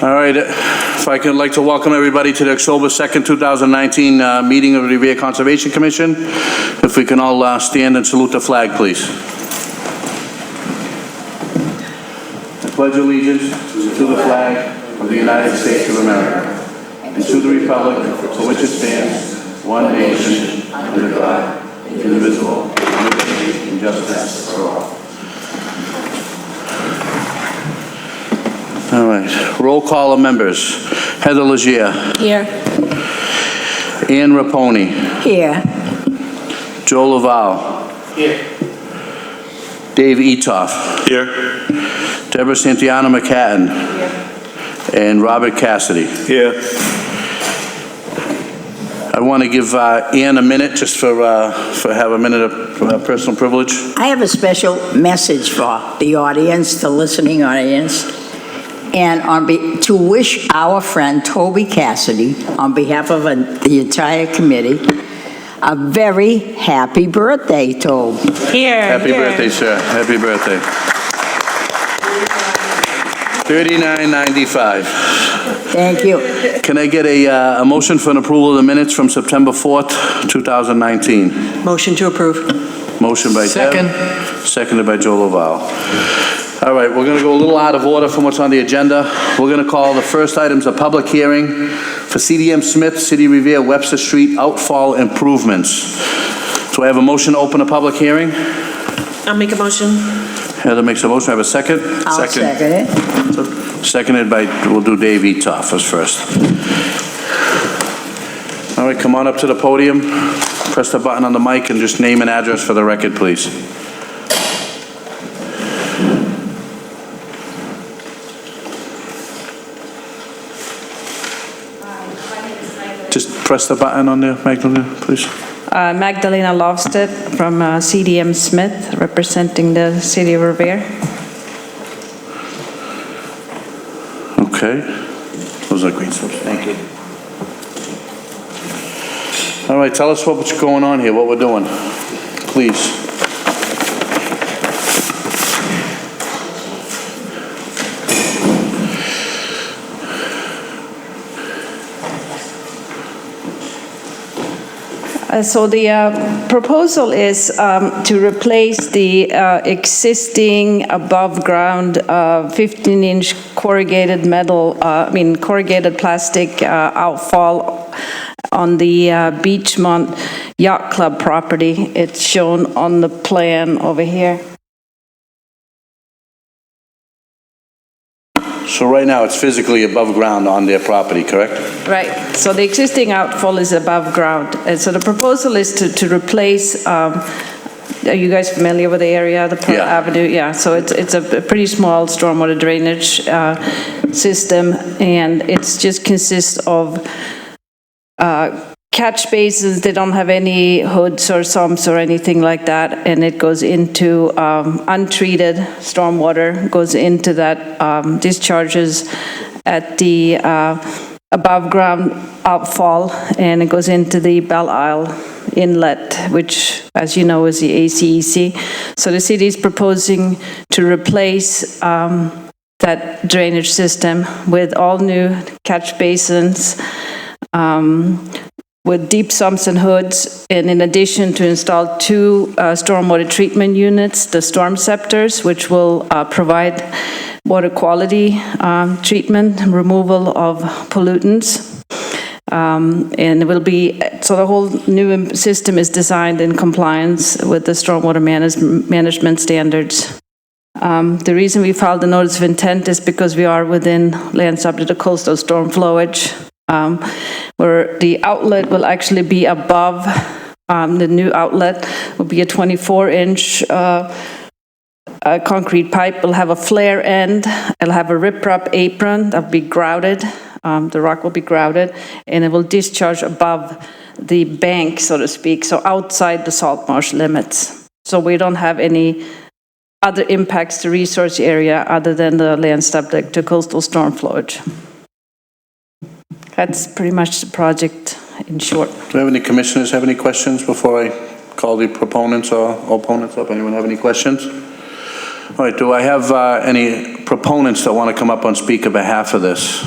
All right, if I could like to welcome everybody to the October 2nd, 2019 meeting of the Rivera Conservation Commission. If we can all stand and salute the flag, please. I pledge allegiance to the flag of the United States of America and to the republic for which it stands, one nation, under God, indivisible, with liberty and justice for all. All right, roll call of members. Heather Legier. Here. Ann Raponi. Here. Joe Laval. Here. Dave Etoff. Here. Deborah Santiana McCatton. Here. And Robert Cassidy. Here. I want to give Ann a minute just for have a minute of personal privilege. I have a special message for the audience, the listening audience, and to wish our friend Toby Cassidy, on behalf of the entire committee, a very happy birthday, Toby. Happy birthday, sir. Happy birthday. 3995. Thank you. Can I get a motion for an approval of the minutes from September 4th, 2019? Motion to approve. Motion by Second. Deb, seconded by Joe Laval. All right, we're going to go a little out of order from what's on the agenda. We're going to call the first items a public hearing for CDM Smith, City Revere, Webster Street outfall improvements. So I have a motion to open a public hearing. I'll make a motion. Heather makes a motion. I have a second. I'll second it. Seconded by, we'll do Dave Etoff as first. All right, come on up to the podium. Press the button on the mic and just name and address for the record, please. Just press the button on there, Magdalena, please. Magdalena Lovstedt from CDM Smith, representing the City of Rivera. Okay. Those are green slips. Thank you. All right, tell us what's going on here, what we're doing, please. So the proposal is to replace the existing above-ground 15-inch corrugated corrugated plastic outfall on the Beachmont Yacht Club property. It's shown on the plan over here. So right now it's physically above ground on their property, correct? Right. So the existing outfall is above ground. And so the proposal is to replace, are you guys familiar with the area, the Pearl Avenue? Yeah. So it's a pretty small stormwater drainage system, and it's just consists of catch basins. They don't have any hoods or sumps or anything like that, and it goes into untreated stormwater, goes into that, discharges at the above ground outfall, and it goes into the Belle Isle Inlet, which, as you know, is the ACEC. So the city is proposing to replace that drainage system with all new catch basins, with deep sumps and hoods, and in addition to install 2 stormwater treatment units, the storm scepters, which will provide water quality treatment and removal of pollutants. And it will be, so the whole new system is designed in compliance with the stormwater management standards. The reason we filed the notice of intent is because we are within land subject to coastal storm flowage, where the outlet will actually be above, the new outlet will be a 24-inch concrete pipe. Will have a flare end. It'll have a riprap apron that'll be grouted. The rock will be grouted, and it will discharge above the bank, so to speak, so outside the salt marsh limits. So we don't have any other impacts to resource area other than the land subject to coastal storm flowage. That's pretty much the project in short. Do we have any commissioners have any questions before I call the proponents or opponents up? Anyone have any questions? All right, do I have any proponents that want to come up and speak on behalf of this?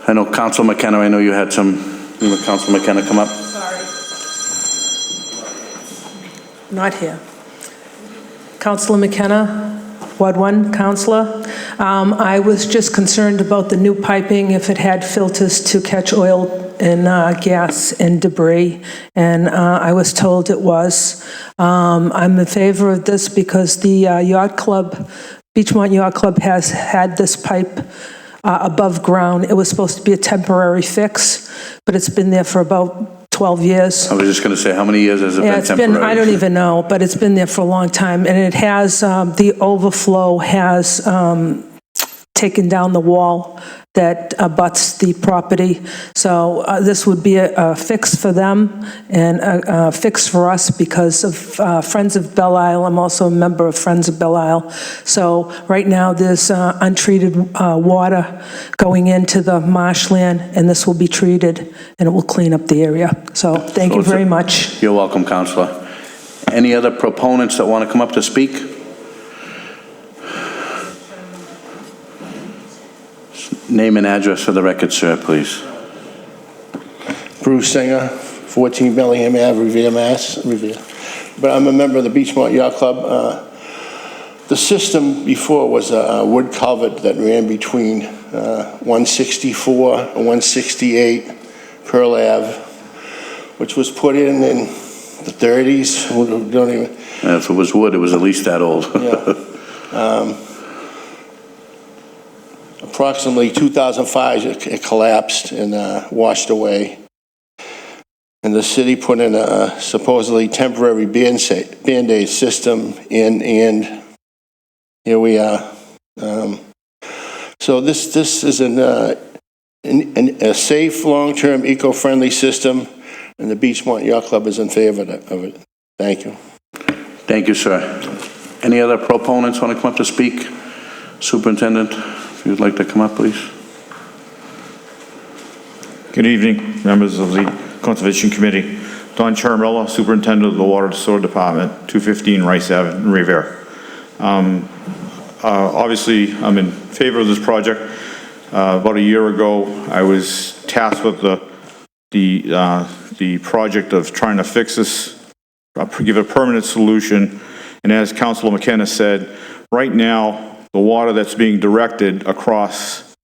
I know Councilor McKenna, I know you had some, Councilor McKenna come up. Not here. Councillor McKenna, Ward 1, Councillor. I was just concerned about the new piping, if it had filters to catch oil and gas and debris, and I was told it was. I'm in favor of this because the yacht club, Beachmont Yacht Club, has had this pipe above ground. It was supposed to be a temporary fix, but it's been there for about 12 years. I was just going to say, how many years has it been temporary? I don't even know, but it's been there for a long time, and it has, the overflow has taken down the wall that abuts the property. So this would be a fix for them and a fix for us because of Friends of Belle Isle. I'm also a member of Friends of Belle Isle. So right now there's untreated water going into the marshland, and this will be treated and it will clean up the area. So thank you very much. You're welcome, Councilor. Any other proponents that want to come up to speak? Name and address for the record, sir, please. Bruce Singer, 14 Bellingham Ave, Revere, Mass. Revere. But I'm a member of the Beachmont Yacht Club. The system before was a wood culvert that ran between 164 and 168 Pearl Ave, which was put in the 30s. Don't even. If it was wood, it was at least that old. Yeah. Approximately 2005, it collapsed and washed away. And the city put in a supposedly temporary Band-Aid system in, and here we are. So this is a safe, long-term, eco-friendly system, and the Beachmont Yacht Club is in favor of it. Thank you. Thank you, sir. Any other proponents want to come up to speak? Superintendent, if you'd like to come up, please. Good evening, members of the Conservation Committee. Don Charmella, Superintendent of the Water and Sewer Department, 215 Rice Ave in Revere. Obviously, I'm in favor of this project. About a year ago, I was tasked with the project of trying to fix this, give a permanent solution. And as Councilor McKenna said, right now, the water that's being directed across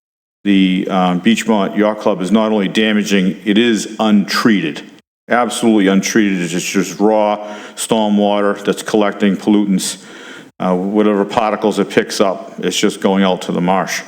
the Beachmont Yacht Club is not only damaging, it is untreated. Absolutely untreated. It's just raw storm water that's collecting pollutants. Whatever particles it picks up, it's just going out to the marsh.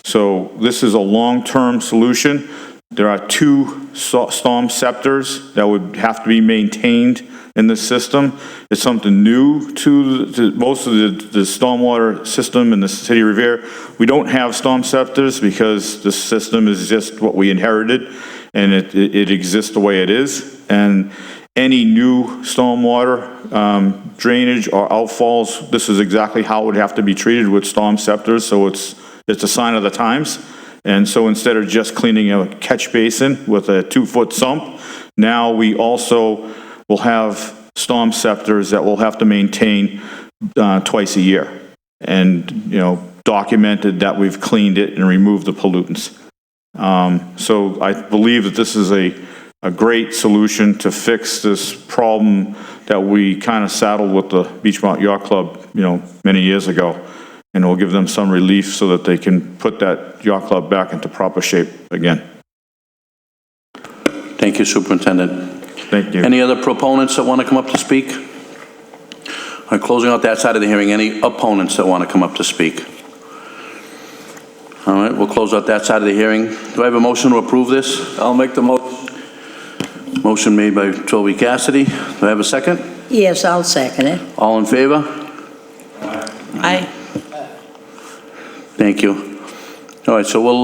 So this is a long-term solution. There are 2 storm scepters that would have to be maintained in the system. It's something new to most of the stormwater system in the city of Revere. We don't have storm scepters because the system is just what we inherited, and it exists the way it is. And any new stormwater drainage or outfalls, this is exactly how it would have to be treated with storm scepters. So it's a sign of the times. And so instead of just cleaning a catch basin with a 2-foot sump, now we also will have storm scepters that we'll have to maintain twice a year, and documented that we've cleaned it and removed the pollutants. So I believe that this is a great solution to fix this problem that we kind of saddled with the Beachmont Yacht Club, many years ago, and we'll give them some relief so that they can put that yacht club back into proper shape again. Thank you, Superintendent. Thank you. Any other proponents that want to come up to speak? I'm closing out that side of the hearing. Any opponents that want to come up to speak? All right, we'll close out that side of the hearing. Do I have a motion to approve this? I'll make the motion. Motion made by Toby Cassidy. Do I have a second? Yes, I'll second it. All in favor? Aye. Thank you. All right, so we'll,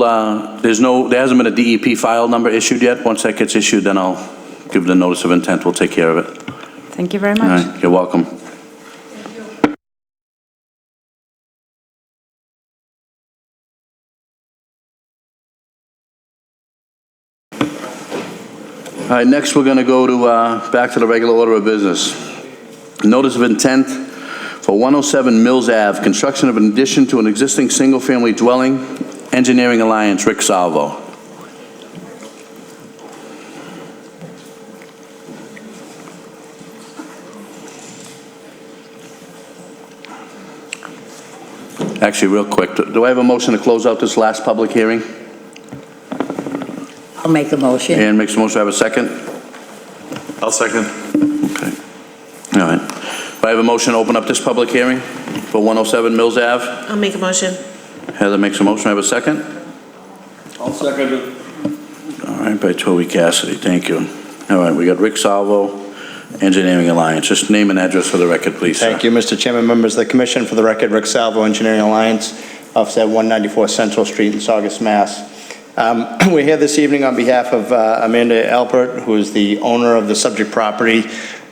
there hasn't been a DEP file number issued yet. Once that gets issued, then I'll give the notice of intent. We'll take care of it. Thank you very All much. right, you're welcome. All right, next we're going to go to back to the regular order of business. Notice of intent for 107 Mills Ave, construction of an addition to an existing single-family dwelling, Engineering Alliance, Rick Salvo. Actually, real quick, do I have a motion to close out this last public hearing? I'll make a motion. Ann makes a motion, I have a second? I'll second. Okay. All right. Do I have a motion to open up this public hearing for 107 Mills Ave? I'll make a motion. Heather makes a motion, I have a second? I'll second it. All right, by Toby Cassidy, thank you. All right, we got Rick Salvo, Engineering Alliance. Just name and address for the record, please, sir. Thank you, Mr. Chairman, members of the commission. For the record, Rick Salvo, Engineering Alliance, office at 194 Central Street in Saugus, Mass. We're here this evening on behalf of Amanda Albert, who is the owner of the subject property,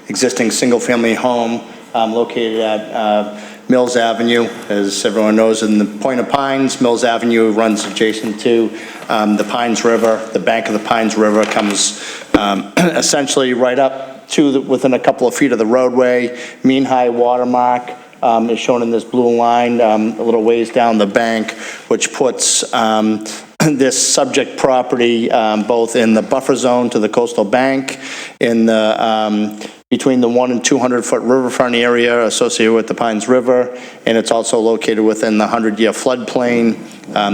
existing single-family home located at Mills Avenue. As everyone knows, in the Point of Pines, Mills Avenue runs adjacent to the Pines River. The bank of the Pines River comes essentially right up to within a couple of feet of the roadway. Mean high watermark is shown in this blue line a little ways down the bank, which puts this subject property both in the buffer zone to the coastal bank, in the between the 100 and 200 foot riverfront area associated with the Pines River, and it's also located within the 100-year floodplain.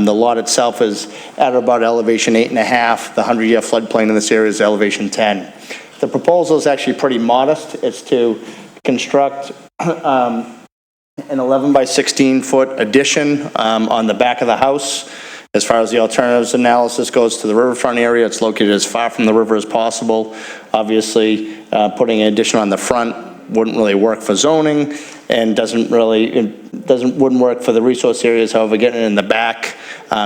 The lot itself is at about elevation 8.5. The 100-year floodplain in this area is elevation 10. The proposal is actually pretty modest. It's to construct an 11 by 16 foot addition on the back of the house. As far as the alternatives analysis goes to the riverfront area, it's located as far from the river as possible. Obviously, putting an addition on the front wouldn't really work for zoning and wouldn't work for the resource areas. However, getting it in the back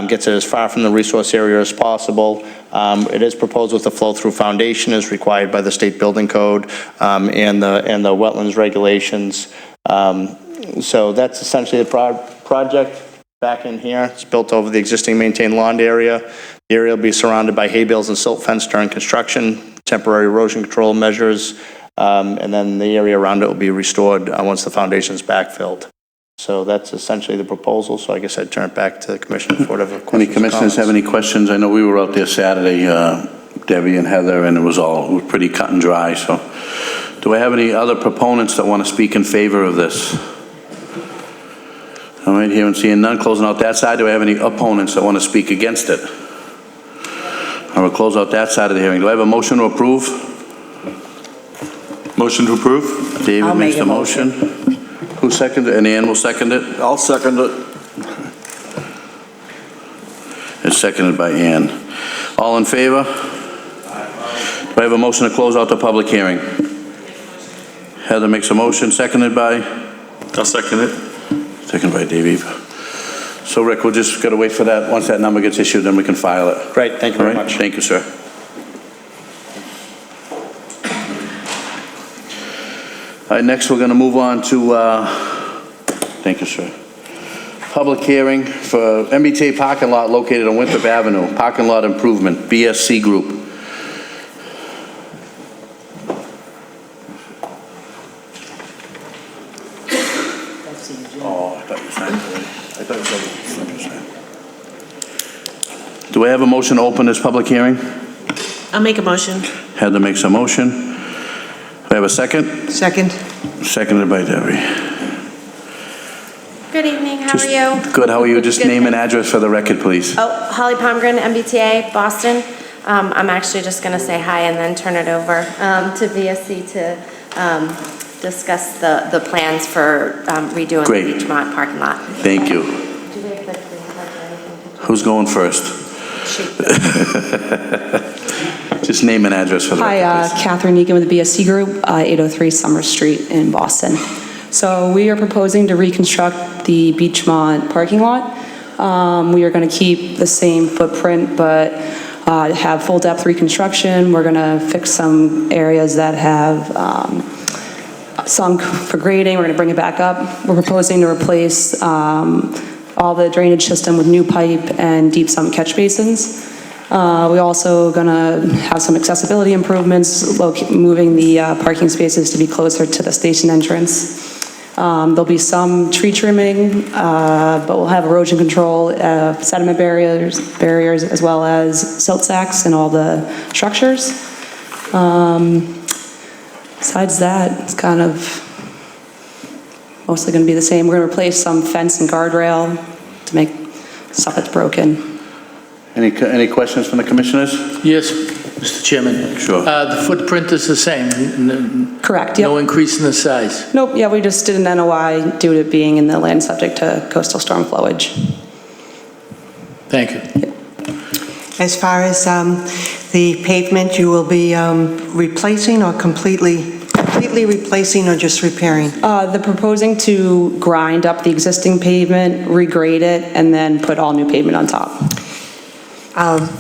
gets it as far from the resource area as possible. It is proposed with a flow-through foundation as required by the state building code and the wetlands regulations. So that's essentially the project. Back in here, it's built over the existing maintained lawn area. The area will be surrounded by hay bales and silt fence during construction, temporary erosion control measures, and then the area around it will be restored once the foundation is backfilled. So that's essentially the proposal. So I guess I'd turn it back to the commission for whatever questions. Any commissioners have any questions? I know we were out there Saturday, Debbie and Heather, and it was pretty cut and dry. So do I have any other proponents that want to speak in favor of this? All right, here and seeing none, closing out that side. Do I have any opponents that want to speak against it? I will close out that side of the hearing. Do I have a motion to approve? Motion to approve? David I'll makes make the a motion. Who seconded it? And Ann will second it? I'll second it. It's seconded by Ann. All in favor? Do I have a motion to close out the public hearing? Heather makes a motion, seconded by? I'll second it. Seconded by Dave. So Rick, we'll just gotta wait for that. Once that number gets issued, then we can file it. Great, thank you very much. Thank you, sir. All right, next we're gonna move on to, thank you, sir. Public hearing for MBTA parking lot located on Winthrop Avenue, parking lot improvement, BSC Group. Do I have a motion to open this public hearing? I'll make a motion. Heather makes a motion. Do I have a second? Second. Seconded by Debbie. Good evening, how are you? Good, how are you? Just Good, name and thanks. address for the record, please. Oh, Holly Palmgren, MBTA, Boston. I'm actually just going to say hi and then turn it over to VSC to discuss the plans for redoing Great. the Beachmont parking lot. Thank you. Do they have the green card or anything? Who's going first? Just name and address for the record, Hi, please. Catherine Egan with the BSC Group, 803 Summer Street in Boston. So we are proposing to reconstruct the Beachmont parking lot. We are going to keep the same footprint, but have full depth reconstruction. We're going to fix some areas that have sunk for grading. We're going to bring it back up. We're proposing to replace all the drainage system with new pipe and deep sump catch basins. We're also going to have some accessibility improvements, moving the parking spaces to be closer to the station entrance. There'll be some tree trimming, but we'll have erosion control, sediment barriers as well as silt sacks in all the structures. Besides that, it's kind of mostly going to be the same. We're going to replace some fence and guardrail to make stuff that's broken. Any questions from the commissioners? Yes, Mr. Chairman. Sure. The footprint is the same? Correct, yep. No increase in the size? Nope, yeah, we just did an NOI due to it being in the land subject to coastal storm flowage. Thank you. Yep. As far as the pavement, you will be replacing or completely replacing or just repairing? They're proposing to grind up the existing pavement, regrade it, and then put all new pavement on top.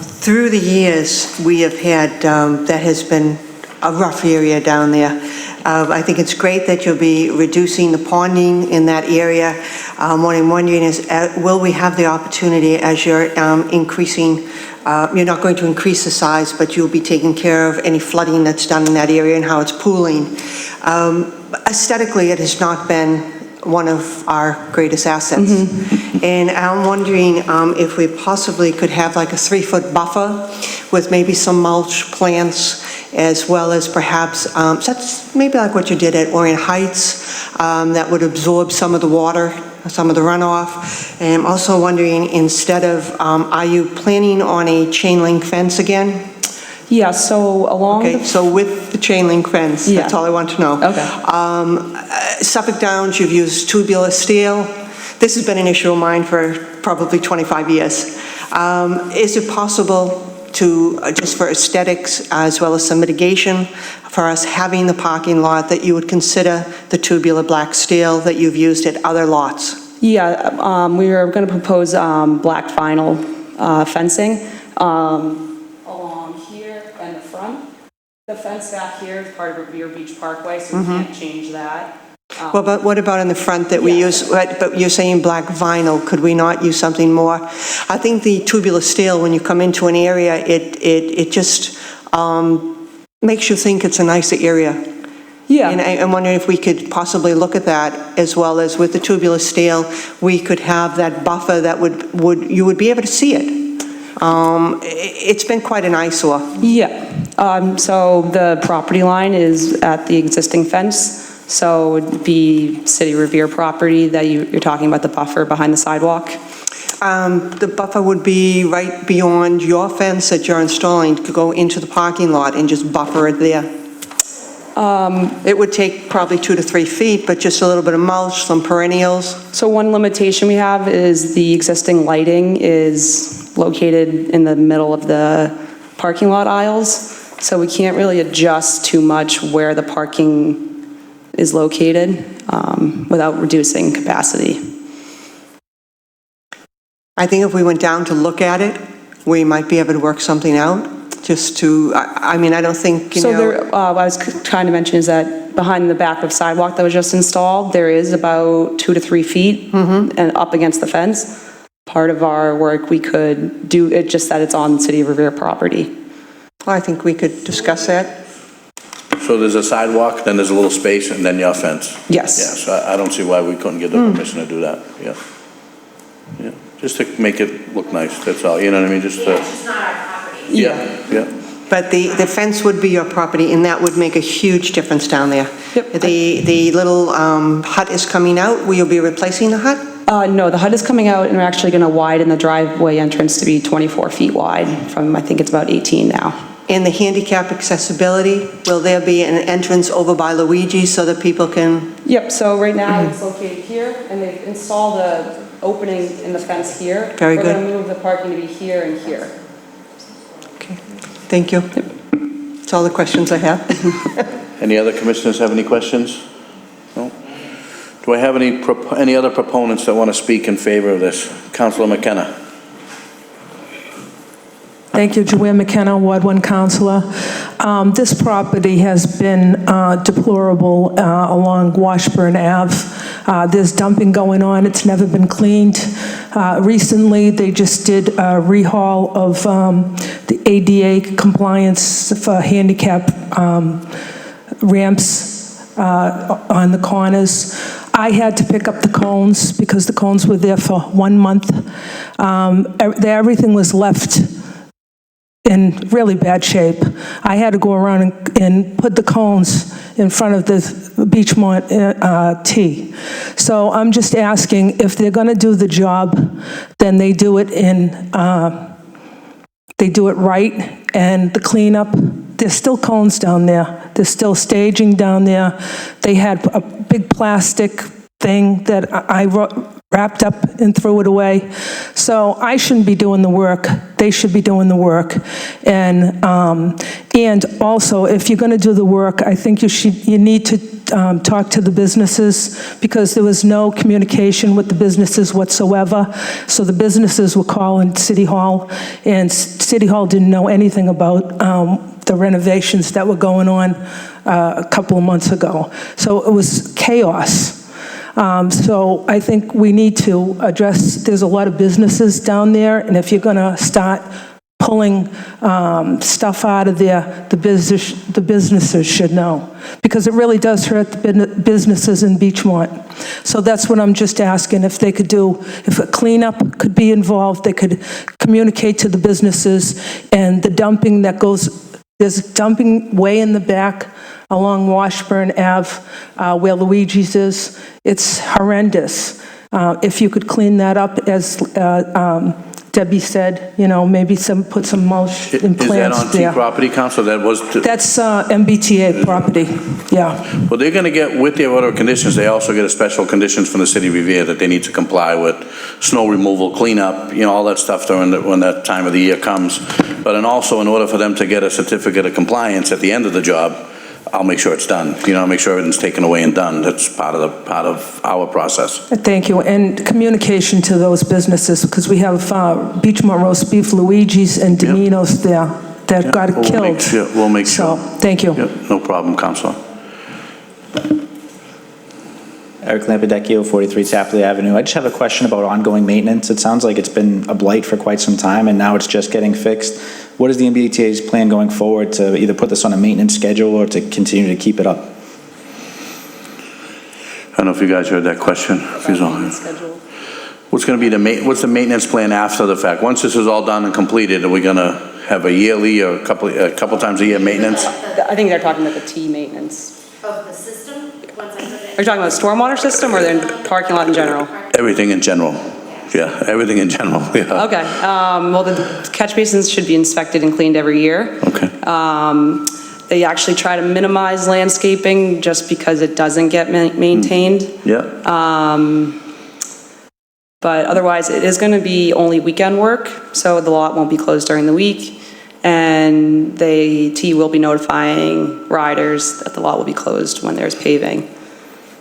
Through the years, we have had, that has been a rough area down there. I think it's great that you'll be reducing the ponding in that area. What I'm wondering is, will we have the opportunity as you're increasing, you're not going to increase the size, but you'll be taking care of any flooding that's done in that area and how it's pooling. Aesthetically, it has not been one of our greatest assets. Mm-hmm. And I'm wondering if we possibly could have like a 3-foot buffer with maybe some mulch plants, as well as perhaps, that's maybe like what you did at Orient Heights, that would absorb some of the water, some of the runoff. And I'm also wondering, instead of, are you planning on a chain link fence again? Yeah, so along Okay, so with the chain link fence, Yeah. that's all I want to know. Okay. Suffolk Downs, you've used tubular steel. This has been an issue of mine for probably 25 years. Is it possible to, just for aesthetics as well as some mitigation, for us having the parking lot, that you would consider the tubular black steel that you've used at other lots? Yeah, we are going to propose black vinyl fencing along here and the front. The fence back here is part of Revere Beach Parkway, so we can't change that. Well, but what about in the front that we use, but you're saying black vinyl, could we not use something more? I think the tubular steel, when you come into an area, it just makes you think it's a nicer area. Yeah. And I'm wondering if we could possibly look at that, as well as with the tubular steel, we could have that buffer that would you would be able to see it. It's been quite an eyesore. Yeah, so the property line is at the existing fence, so it would be City Revere property that you're talking about, the buffer behind the sidewalk? The buffer would be right beyond your fence that you're installing to go into the parking lot and just buffer it there. It would take probably 2 to 3 feet, but just a little bit of mulch, some perennials. So one limitation we have is the existing lighting is located in the middle of the parking lot aisles, so we can't really adjust too much where the parking is located without reducing capacity. I think if we went down to look at it, we might be able to work something out, just to, I mean, I don't think, you know. There, what I was trying to mention is that behind the back of sidewalk that was just installed, there is about 2 to 3 feet and up against the fence. Part of our work, we could do it, just that it's on City of Revere property. Well, I think we could discuss that. So there's a sidewalk, then there's a little space, and then your fence? Yes. Yeah, so I don't see why we couldn't get the permission to do that, yeah. Yeah, just to make it look nice, that's all, you know what I mean, just to... It's not our property. Yeah. But the fence would be your property, and that would make a huge difference down there. Yep. The little hut is coming out. Will you be replacing the hut? No, the hut is coming out, and we're actually going to widen the driveway entrance to be 24 feet wide from, I think it's about 18 now. And the handicap accessibility, will there be an entrance over by Luigi so that people can... Yep, so right now it's located here, and they've installed the opening in the fence here. Very good. We're going to move the parking to be here and here. Okay, thank you. That's all the questions I have. Any other commissioners have any questions? No? Do I have any other proponents that want to speak in favor of this? Councillor McKenna. Thank you, Joanne McKenna, Ward 1 Councillor. This property has been deplorable along Washburn Ave. There's dumping going on. It's never been cleaned. Recently, they just did a rehaul of the ADA compliance for handicap ramps on the corners. I had to pick up the cones because the cones were there for 1 month. Everything was left in really bad shape. I had to go around and put the cones in front of the Beachmont T. So I'm just asking, if they're going to do the job, then they do it right, and the cleanup. There's still cones down there. There's still staging down there. They had a big plastic thing that I wrapped up and threw it away. So I shouldn't be doing the work. They should be doing the work. And also, if you're going to do the work, I think you need to talk to the businesses, because there was no communication with the businesses whatsoever. So the businesses were calling City Hall, and City Hall didn't know anything about the renovations that were going on a couple of months ago. So it was chaos. So I think we need to address, there's a lot of businesses down there, and if you're going to start pulling stuff out of there, the businesses should know, because it really does hurt the businesses in Beachmont. So that's what I'm just asking, if they could do, if a cleanup could be involved, they could communicate to the businesses, and the dumping that goes, there's dumping way in the back along Washburn Ave, where Luigi's is. It's horrendous. If you could clean that up, as Debbie said, maybe put some mulch and plants Is that on there. T property, Council? That's MBTA property, yeah. Well, they're going to get, with their order of conditions, they also get a special conditions from the City of Revere that they need to comply with snow removal, cleanup, all that stuff when that time of the year comes. But also, in order for them to get a certificate of compliance at the end of the job, I'll make sure it's done. Make sure everything's taken away and done. That's part of our process. Thank you, and communication to those businesses, because we have Beachmont Roast Beef, Luigi's, and Domino's there that got killed. We'll make sure. So, thank you. No problem, Councilor. Eric Lampedecchio, 43 Tapley Avenue. I just have a question about ongoing maintenance. It sounds like it's been a blight for quite some time, and now it's just getting fixed. What is the MBTA's plan going forward to either put this on a maintenance schedule or to continue to keep it up? I don't know if you guys heard that question. What's going to be what's the maintenance plan after the fact? Once this is all done and completed, are we going to have a yearly or a couple times a year maintenance? I think they're talking about the T maintenance. Of the system? Are you talking about the stormwater system or the parking lot in general? Everything in general. Yeah, everything in general, yeah. Okay, well, the catch basins should be inspected and cleaned every year. Okay. They actually try to minimize landscaping just because it doesn't get maintained. Yeah. But otherwise, it is going to be only weekend work, so the lot won't be closed during the week. And T will be notifying riders that the lot will be closed when there's paving.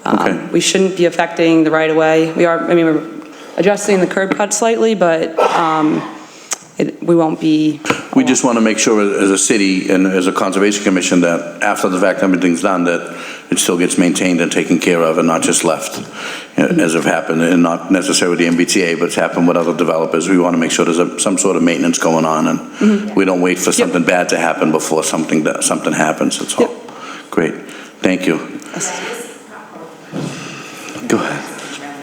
Okay. We shouldn't be affecting the right-of-way. We're adjusting the curb cut slightly, but we won't be. We just want to make sure as a city and as a Conservation Commission that after the fact everything's done, that it still gets maintained and taken care of and not just left, as have happened, and not necessarily the MBTA, but it's happened with other developers. We want to make sure there's some sort of maintenance going on, and we don't wait for something bad to happen before something happens. That's all. Great. Thank you. Go ahead.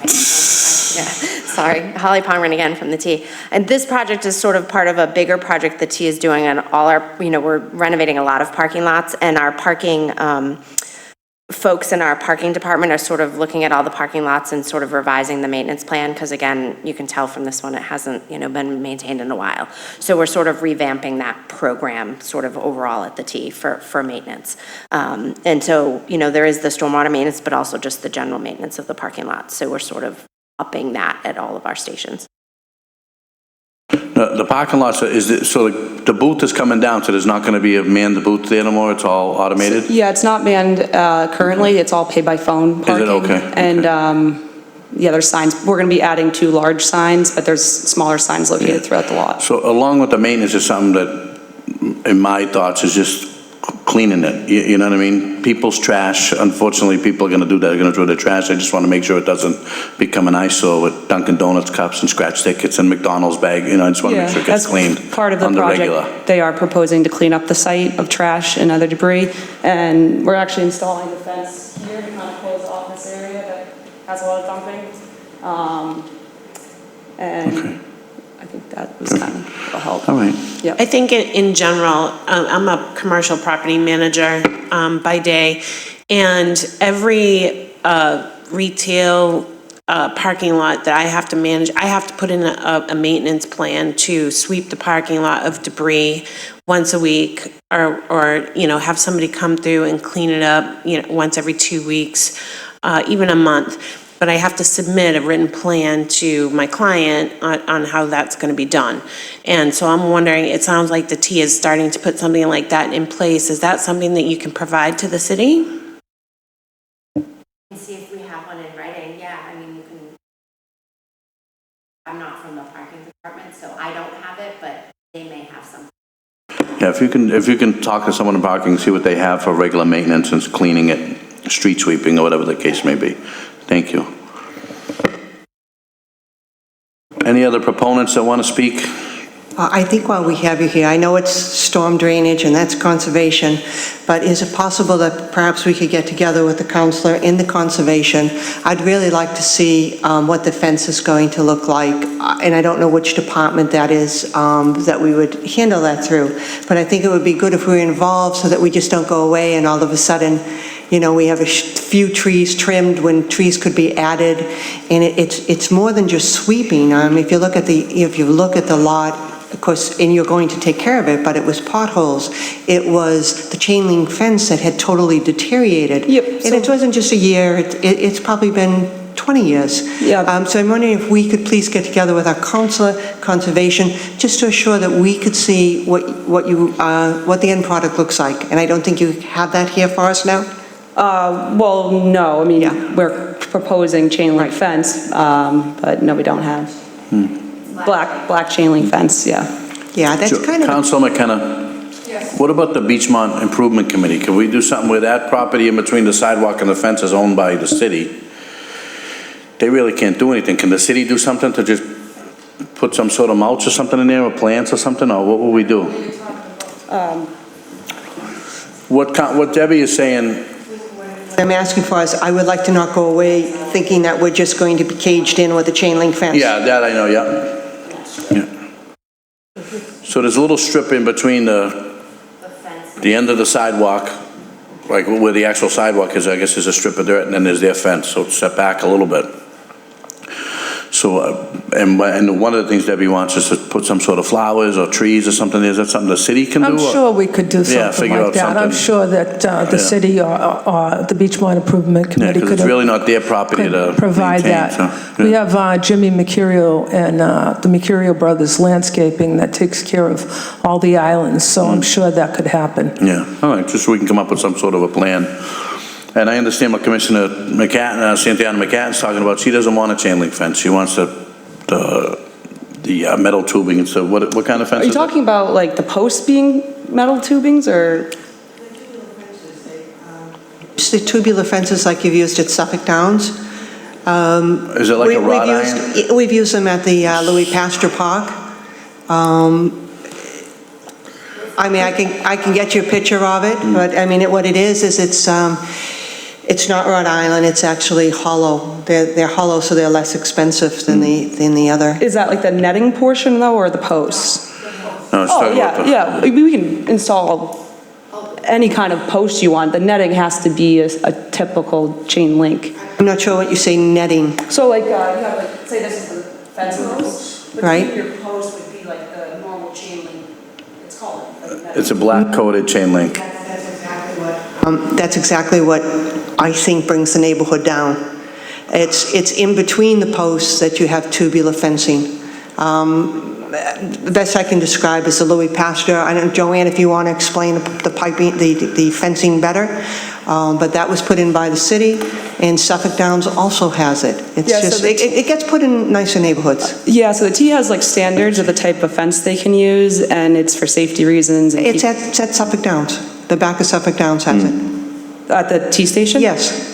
Sorry, Holly Pongren again from the T. And this project is sort of part of a bigger project the T is doing, and all our, we're renovating a lot of parking lots, and our parking folks in our parking department are sort of looking at all the parking lots and sort of revising the maintenance plan, because again, you can tell from this one, it hasn't, been maintained in a while. So we're sort of revamping that program sort of overall at the T for maintenance. And so, there is the stormwater maintenance, but also just the general maintenance of the parking lots. So we're sort of upping that at all of our stations. The parking lots, so the booth is coming down, so there's not going to be a manned booth there anymore? It's all automated? Yeah, it's not manned currently. It's all pay by phone parking. Is it okay? And there's signs. We're going to be adding 2 large signs, but there's smaller signs located throughout the lot. So along with the maintenance is something that, in my thoughts, is just cleaning it. You know what I mean? People's trash, unfortunately, people are going to do that. They're going to throw their trash. I just want to make sure it doesn't become an eyesore with Dunkin' Donuts cups and scratch tickets and McDonald's bag. I just want to make sure it gets cleaned part of the project. Regular. They are proposing to clean up the site of trash and other debris, and we're actually installing the fence here to kind of close off this area that has a lot of dumping. And I think that was kind of a help. All right. Yep. I think in general, I'm a commercial property manager by day, and every retail parking lot that I have to manage, I have to put in a maintenance plan to sweep the parking lot of debris once a week, or have somebody come through and clean it up, once every 2 weeks, even a month. But I have to submit a written plan to my client on how that's going to be done. And so I'm wondering, it sounds like the T is starting to put something like that in place. Is that something that you can provide to the city? See if we have one in writing. Yeah, I mean, you can. I'm not from the parking department, so I don't have it, but they may have something. Yeah, if you can talk to someone in parking, see what they have for regular maintenance and cleaning it, street sweeping, or whatever the case may be. Thank you. Any other proponents that want to speak? I think while we have you here, I know it's storm drainage and that's conservation, but is it possible that perhaps we could get together with the counselor in the conservation? I'd really like to see what the fence is going to look like, and I don't know which department that is that we would handle that through, but I think it would be good if we were involved so that we just don't go away and all of a sudden, we have a few trees trimmed when trees could be added, and it's more than just sweeping. If you look at the lot, of course, and you're going to take care of it, but it was potholes. It was the chain link fence that had totally deteriorated. Yep. And it wasn't just a year, it's probably been 20 years. Yeah. So I'm wondering if we could please get together with our counselor, conservation, just to assure that we could see what the end product looks like. And I don't think you have that here for us now? Well, no, I mean, we're proposing chain link fence, but no, we don't have. Black chain link fence, yeah. Yeah, that's kind of... Councilor McKenna, what about the Beachmont Improvement Committee? Can we do something with that property in between the sidewalk and the fence is owned by the city? They really can't do anything. Can the city do something to just put some sort of mulch or something in there, or plants or something, or what will we do? What Debbie is saying... What I'm asking for is I would like to not go away thinking that we're just going to be caged in with a chain link fence. Yeah, that I know, yeah. So there's a little strip in between the end of the sidewalk, like where the actual sidewalk is, I guess there's a strip of dirt, and then there's their fence, so it's set back a little bit. So, and one of the things Debbie wants is to put some sort of flowers or trees or something. Is that something the city can do? I'm sure we could do something like that. I'm sure that the city or the Beachmont Improvement Committee because could it's really not their property to provide maintain, that. so, We have Jimmy Mercurio and the Mercurio Brothers Landscaping that takes care of all the islands, so I'm sure that could happen. Yeah, all right, just so we can come up with some sort of a plan. And I understand what Commissioner Santana McCatton's talking about. She doesn't want a chain link fence. She wants the metal tubing. And so what kind of fence Are you is it? talking about like the posts being metal tubings, or? It's the tubular fences like you've used at Suffolk Downs. Is it like a wrought iron? We've used them at the Louis Pasteur Park. I mean, I can get you a picture of it, but I mean, what it is it's not wrought iron, it's actually hollow. They're hollow, so they're less expensive than the other. Is that like the netting portion though, or the posts? No, it's talking about Yeah, we can install any kind of post you want. The netting has to be a typical chain link. I'm not sure what you say netting. So like, you have like, say this is the fence post. Right. Between your post would be like the normal chain link. It's called. it's a black coated chain link. That's exactly what I think brings the neighborhood down. It's in between the posts that you have tubular fencing. The best I can describe is the Louis Pasteur. I don't know, Joanne, if you want to explain the piping, the fencing better, but that was put in by the city, and Suffolk Downs also has it. It's so it gets put in nicer neighborhoods. Yeah, so the T has like standards of the type of fence they can use, and it's for safety reasons. And It's at Suffolk Downs. The back of Suffolk Downs has it. At the T station? Yes.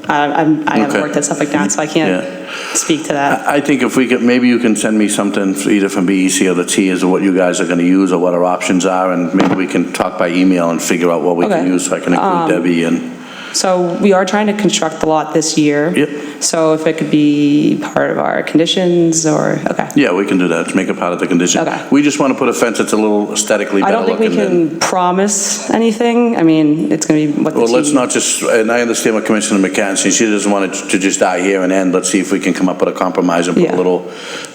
I haven't Okay. worked at Suffolk Downs, so I can't speak to that. I think if we could, maybe you can send me something either from BEC or the T as to what you guys are going to use or what our options are, and maybe we can talk by email and figure out what we can Okay. use so I can include Debbie and... So we are trying to construct the lot this year. Yep. So if it could be part of our conditions or, okay. Yeah, we can do that, to make it part of the condition. Okay. We just want to put a fence that's a little aesthetically I better don't think we looking than... can promise anything. I mean, it's going to be what the Well, let's team- not just, and I understand what Commissioner McCann says, she doesn't want it to just die here and end. Let's see if we can come up with a compromise and put Yeah.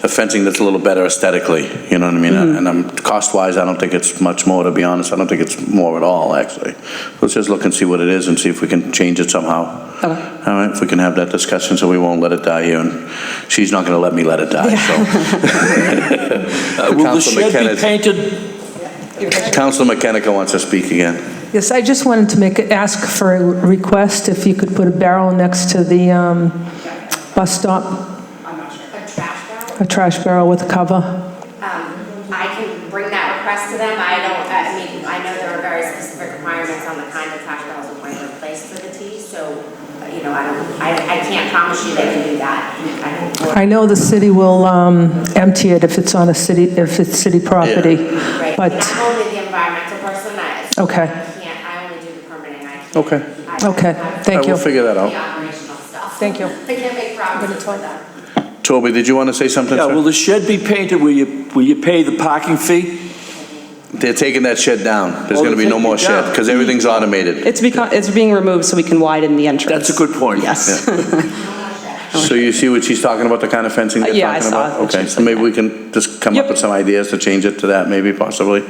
a fencing that's a little better aesthetically, you know what I mean? Mm-hmm. And cost-wise, I don't think it's much more, to be honest. I don't think it's more at all, actually. Let's just look and see what it is and see if we can change it somehow. Okay. All right, if we can have that discussion, so we won't let it die here, and she's not gonna let me let it die, so. Will the Councilor shed be painted? Councilor McKenna wants to speak again. Yes, I just wanted to ask for a request, if you could put a barrel next to the bus stop, I'm not sure. A trash barrel? a trash barrel with a cover. I can bring that request to them. I mean, I know there are very specific requirements on the kind of trash barrels we want to replace for the T, so, you know, I can't promise you they can do that. I know the city will empty it if it's on if it's city property, Right. but, And I'm only the environmental person. Okay. I only do the permitting. Okay. Okay, thank you. We'll figure that out. The operational stuff. Thank you. I can't make promises for them. Toby, did you want to say something, Yeah, sir? will the shed be painted? Will you pay the parking fee? They're taking that shed down. There's Oh, going to be they're no more taking it shed, down. because everything's automated. It's being removed so we can widen the entrance. That's a good point. Yes. So you see what she's talking about, the kind of fencing they're Yeah, I talking saw about? it. Okay, so maybe we can just come up Yep. with some ideas to change it to that, maybe, possibly.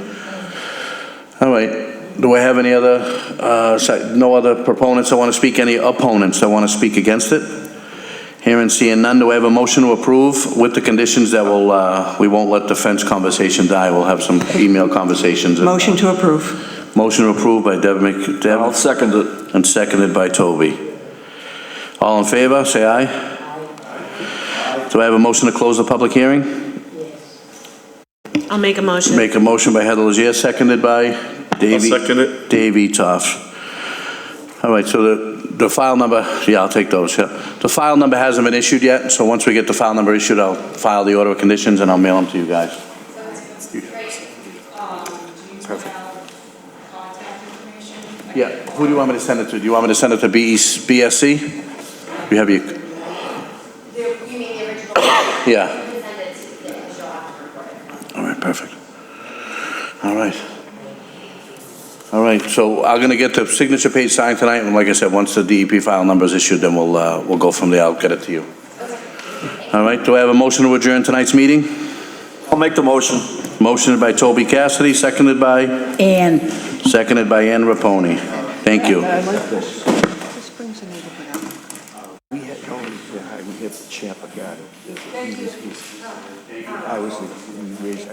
All right. Do I have any other, no other proponents that want to speak? Any opponents that want to speak against it? Hearing, seeing none, do I have a motion to approve with the conditions that we won't let the fence conversation die? We'll have some email conversations. Motion to approve. Motion to approve by Deb, I'll second it. and seconded by Toby. All in favor, say aye. Do I have a motion to close the public hearing? I'll make a motion. Make a motion by Heather Legier, seconded by Davey. I'll second it. Davey Toff. All right, so the file number, yeah, I'll take those, yeah. The file number hasn't been issued yet, so once we get the file number issued, I'll file the order of conditions and I'll mail them to you guys. Perfect. Yeah, who do you want me to send it to? Do you want me to send it to BSC? You have your... You mean the original? Yeah. You can send it to the official after recording. All right, perfect. All right. All right, so I'm gonna get the signature page signed tonight, and like I said, once the DEP file number is issued, then we'll go from there. I'll get it to you. All right, do I have a motion to adjourn tonight's meeting? I'll make the motion. Motioned by Toby Cassidy, seconded by? And Seconded by Ann Raponi. Thank you. I like this. We had the champ guy. I was raised.